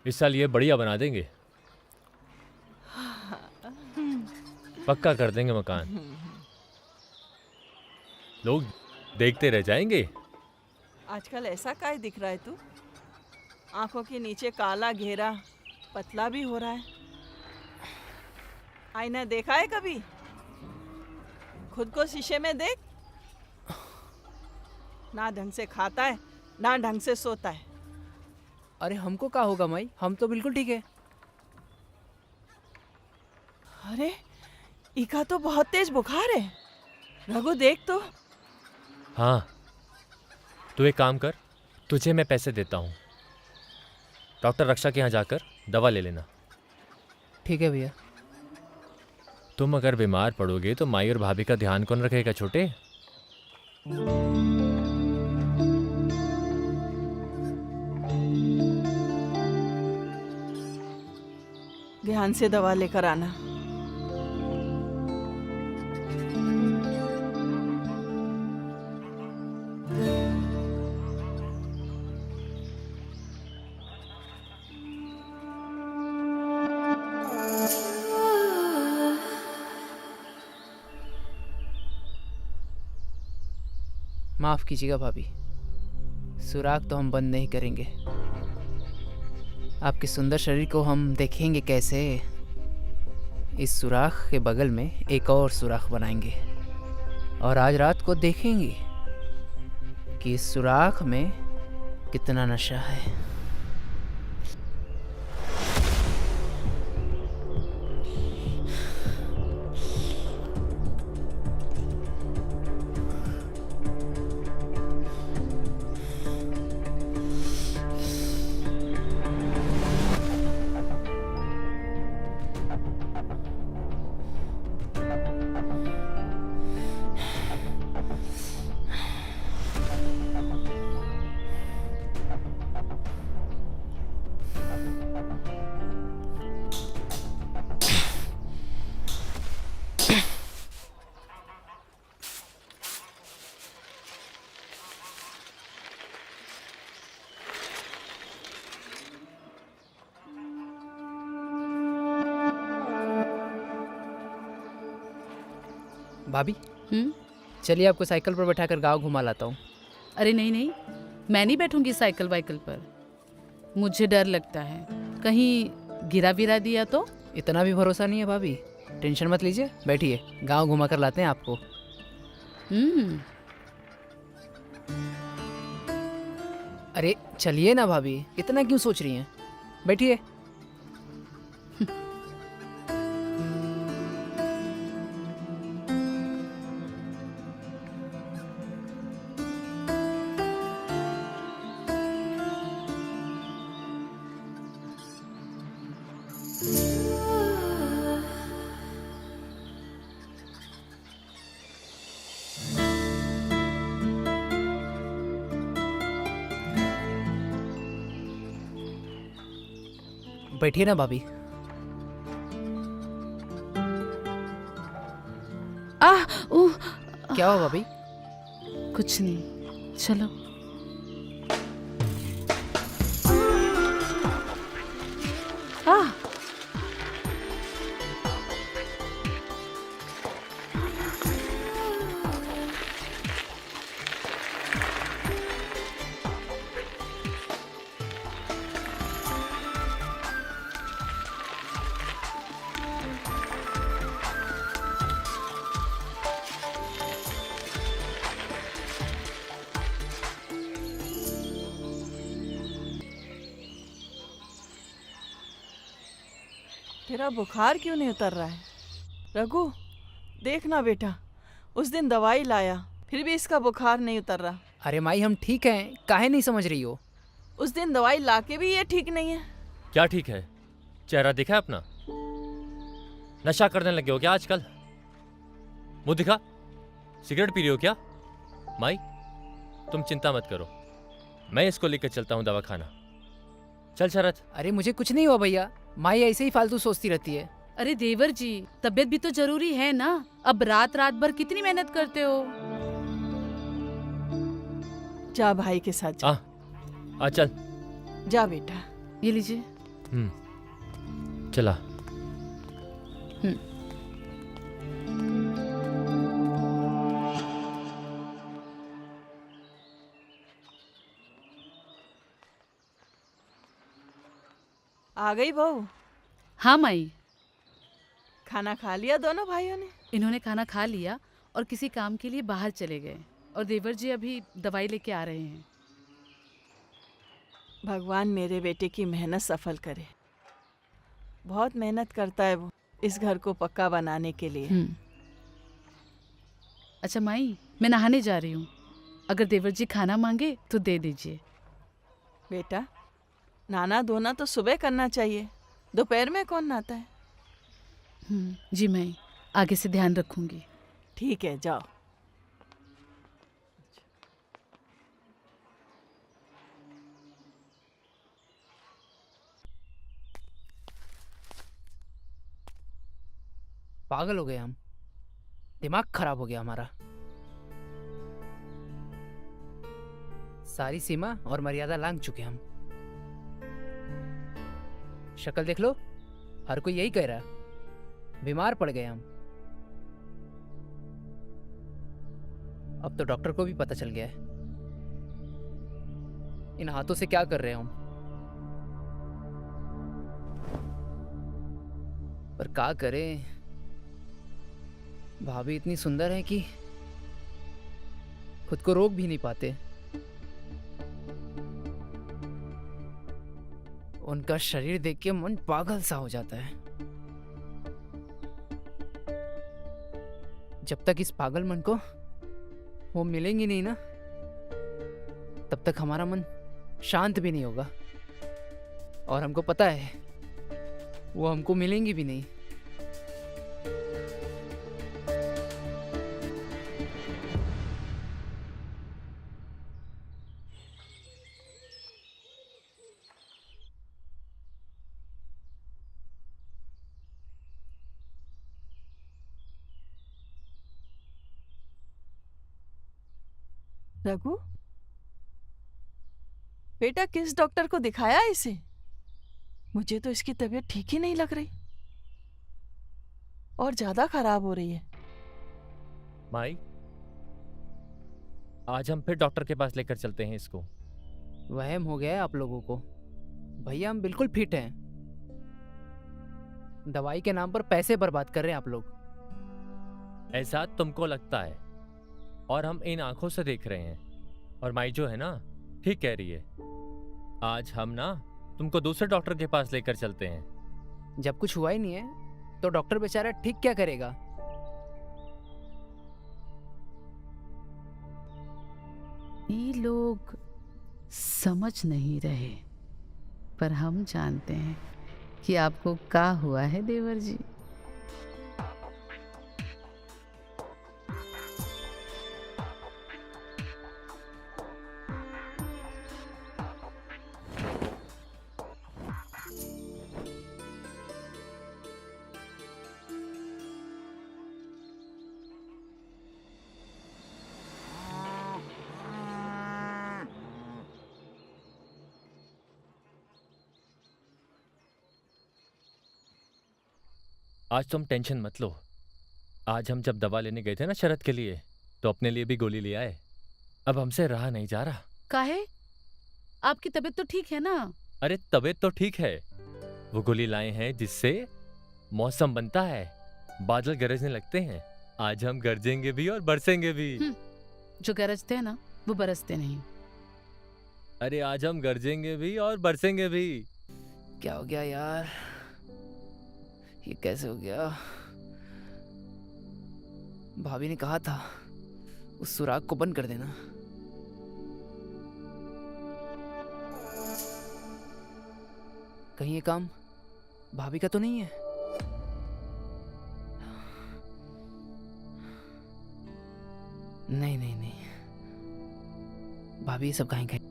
इस साल ये बढ़िया बना देंगे, पक्का कर देंगे मकान। लोग देखते रह जाएंगे। आजकल ऐसा काय दिख रहा है तू? आंखों के नीचे काला घेरा, पतला भी हो रहा है। आईना देखा है कभी? खुद को शीशे में देख। ना ढंग से खाता है, ना ढंग से सोता है। अरे हमको क्या होगा माई, हम तो बिल्कुल ठीक है। अरे इका तो बहुत तेज बुखार है। रघु देख तो। हाँ, तू एक काम कर, तुझे मैं पैसे देता हूँ, डॉक्टर रक्षा के यहाँ जाकर दवा ले लेना। ठीक है भैया। तुम अगर बीमार पड़ोगे तो माई और भाभी का ध्यान कौन रखेगा छोटे? ध्यान से दवा लेकर आना। माफ़ कीजिएगा भाभी, सुराग तो हम बंद नहीं करेंगे। आपके सुंदर शरीर को हम देखेंगे कैसे। इस सुराख के बगल में एक और सुराख बनाएंगे और आज रात को देखेंगे कि इस सुराख में कितना नशा है। भाभी चलिए आपको साइकिल पर बैठाकर गांव घुमा लाता हूँ। अरे नहीं नहीं, मैं नहीं बैठूंगी साइकिल वाइकिल पर। मुझे डर लगता है, कहीं गिरा विरा दिया तो। इतना भी भरोसा नहीं है भाभी, टेंशन मत लीजिए, बैठिए, गांव घुमा कर लाते हैं आपको। अरे चलिए ना भाभी, इतना क्यों सोच रही हैं, बैठिए। बैठिए ना भाभी। ओह, क्या हुआ भाभी? कुछ नहीं, चलो। तेरा बुखार क्यों नहीं उतर रहा है? रघु देखना बेटा, उस दिन दवाई लाया फिर भी इसका बुखार नहीं उतर रहा। अरे माई हम ठीक हैं, काहे नहीं समझ रही हो? उस दिन दवाई लाके भी ये ठीक नहीं है। क्या ठीक है? चेहरा दिखा है अपना? नशा करने लगे हो क्या आजकल? मुंह दिखा, सिगरेट पी रही हो क्या? माई तुम चिंता मत करो, मैं इसको लेकर चलता हूँ दवाखाना। चल शरत। अरे मुझे कुछ नहीं हुआ भैया, माई ऐसे ही फालतू सोचती रहती है। अरे देवर जी, तबीयत भी तो जरूरी है ना। अब रात रात भर कितनी मेहनत करते हो। जा भाई के साथ जा। आ चल। जा बेटा। ये लीजिए। चला। आ गई बहू? हाँ माई, खाना खा लिया दोनों भाइयों ने? इन्होंने खाना खा लिया और किसी काम के लिए बाहर चले गए, और देवर जी अभी दवाई लेके आ रहे हैं। भगवान मेरे बेटे की मेहनत सफल करे। बहुत मेहनत करता है वो इस घर को पक्का बनाने के लिए। अच्छा माई, मैं नहाने जा रही हूँ, अगर देवर जी खाना मांगे तो दे दीजिए। बेटा, नहाना धोना तो सुबह करना चाहिए, दोपहर में कौन नहाता है? जी माई, आगे से ध्यान रखूंगी। ठीक है, जाओ। पागल हो गए हम, दिमाग खराब हो गया हमारा। सारी सीमा और मर्यादा लांघ चुके हम। शक्ल देख लो, हर कोई यही कह रहा है, बीमार पड़ गए हम। अब तो डॉक्टर को भी पता चल गया है। इन हाथों से क्या कर रहे हैं हम। पर क्या करें, भाभी इतनी सुंदर है कि खुद को रोक भी नहीं पाते। उनका शरीर देख के मन पागल सा हो जाता है। जब तक इस पागल मन को वो मिलेंगी नहीं ना, तब तक हमारा मन शांत भी नहीं होगा। और हमको पता है वो हमको मिलेंगी भी नहीं। रघु, बेटा किस डॉक्टर को दिखाया इसे? मुझे तो इसकी तबीयत ठीक ही नहीं लग रही और ज्यादा खराब हो रही है। माई, आज हम फिर डॉक्टर के पास लेकर चलते हैं इसको। वहम हो गया है आप लोगों को। भैया हम बिल्कुल फिट हैं। दवाई के नाम पर पैसे बर्बाद कर रहे हैं आप लोग। ऐसा तुमको लगता है और हम इन आंखों से देख रहे हैं। और माई जो है ना, ठीक कह रही है। आज हम ना तुमको दूसरे डॉक्टर के पास लेकर चलते हैं। जब कुछ हुआ ही नहीं है तो डॉक्टर बेचारा ठीक क्या करेगा। ये लोग समझ नहीं रहे, पर हम जानते हैं कि आपको क्या हुआ है देवर जी। आज तुम टेंशन मत लो। आज हम जब दवा लेने गए थे ना शरद के लिए, तो अपने लिए भी गोली ले आए। अब हमसे रहा नहीं जा रहा। काहे? आपकी तबीयत तो ठीक है ना? अरे तबीयत तो ठीक है। वो गोली लाए हैं जिससे मौसम बनता है, बादल गरजने लगते हैं। आज हम गरजेंगे भी और बरसेंगे भी। जो गरजते हैं ना वो बरसते नहीं। अरे आज हम गरजेंगे भी और बरसेंगे भी। क्या हो गया यार, ये कैसे हो गया। भाभी ने कहा था उस सुराग को बंद कर देना। कहीं ये काम भाभी का तो नहीं है? नहीं नहीं नहीं, भाभी ये सब काहे कहे।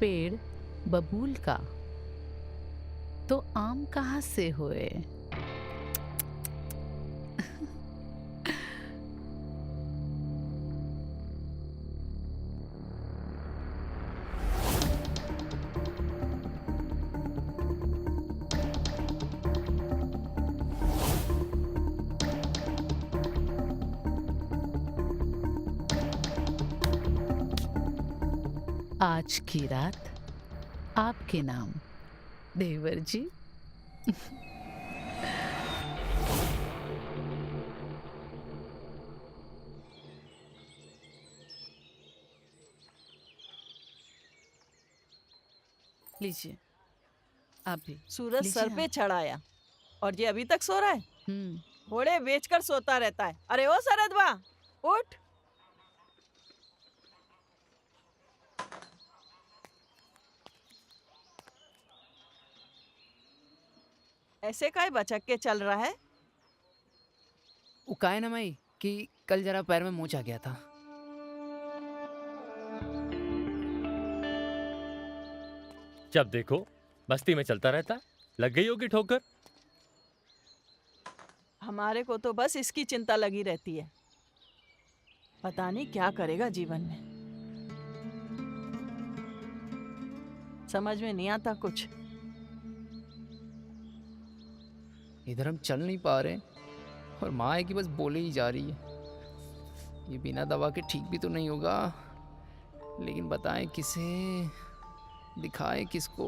पेड़ बबूल का, तो आम कहाँ से हुए? आज की रात आपके नाम, देवर जी। लीजिए, आप भी। सूरज लीजिए सर पे आप। चढ़ आया और ये अभी तक सो रहा है। हम्म। घोड़े बेचकर सोता रहता है। अरे ओ सरदवा, उठ। ऐसे काय बचक के चल रहा है? वो का है ना माई कि कल जरा पैर में मोच आ गया था। जब देखो मस्ती में चलता रहता, लग गई होगी ठोकर। हमारे को तो बस इसकी चिंता लगी रहती है। पता नहीं क्या करेगा जीवन में, समझ में नहीं आता कुछ। इधर हम चल नहीं पा रहे और माँ है कि बस बोले ही जा रही है। ये बिना दवा के ठीक भी तो नहीं होगा, लेकिन बताएं किसे, दिखाएं किसको।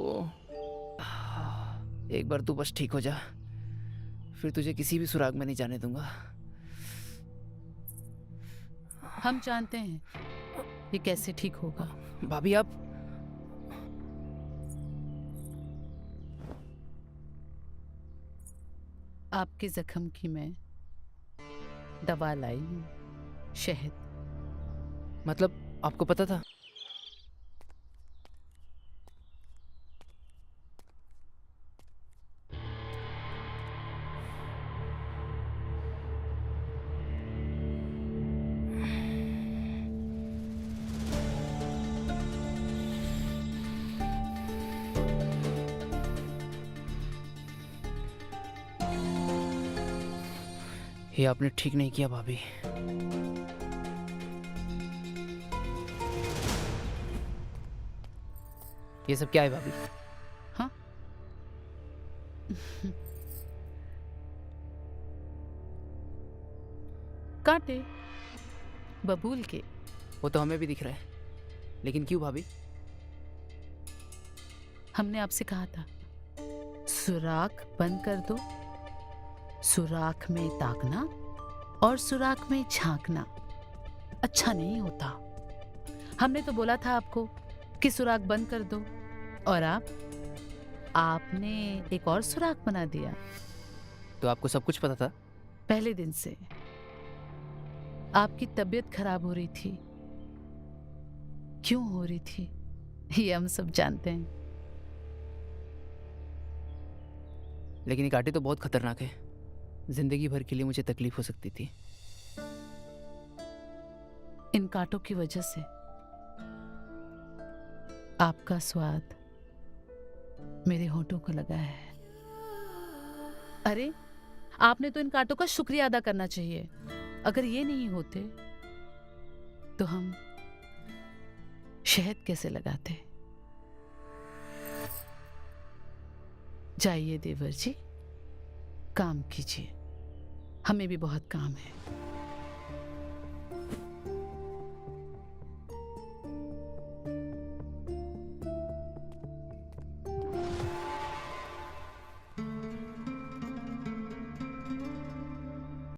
एक बार तू बस ठीक हो जा, फिर तुझे किसी भी सुराग में नहीं जाने दूंगा। हम जानते हैं ये कैसे ठीक होगा। भाभी आप आपके जख्म की मैं दवा लाई हूँ, शहद। मतलब आपको पता था? ये आपने ठीक नहीं किया भाभी। ये सब क्या है भाभी? हाँ। कांटे बबूल के। वो तो हमें भी दिख रहा है, लेकिन क्यों भाभी? हमने आपसे कहा था सुराख बंद कर दो, सुराख में ताकना और सुराख में झांकना अच्छा नहीं होता। हमने तो बोला था आपको कि सुराख बंद कर दो, और आपने एक और सुराख बना दिया। तो आपको सब कुछ पता था? पहले दिन से आपकी तबीयत खराब हो रही थी। क्यों हो रही थी ये हम सब जानते हैं। लेकिन ये कांटे तो बहुत खतरनाक है, जिंदगी भर के लिए मुझे तकलीफ हो सकती थी। इन कांटों की वजह से आपका स्वाद मेरे होठों को लगा है। अरे आपने तो इन कांटों का शुक्रिया अदा करना चाहिए। अगर ये नहीं होते तो हम शहद कैसे लगाते। जाइए देवर जी, काम कीजिए, हमें भी बहुत काम है।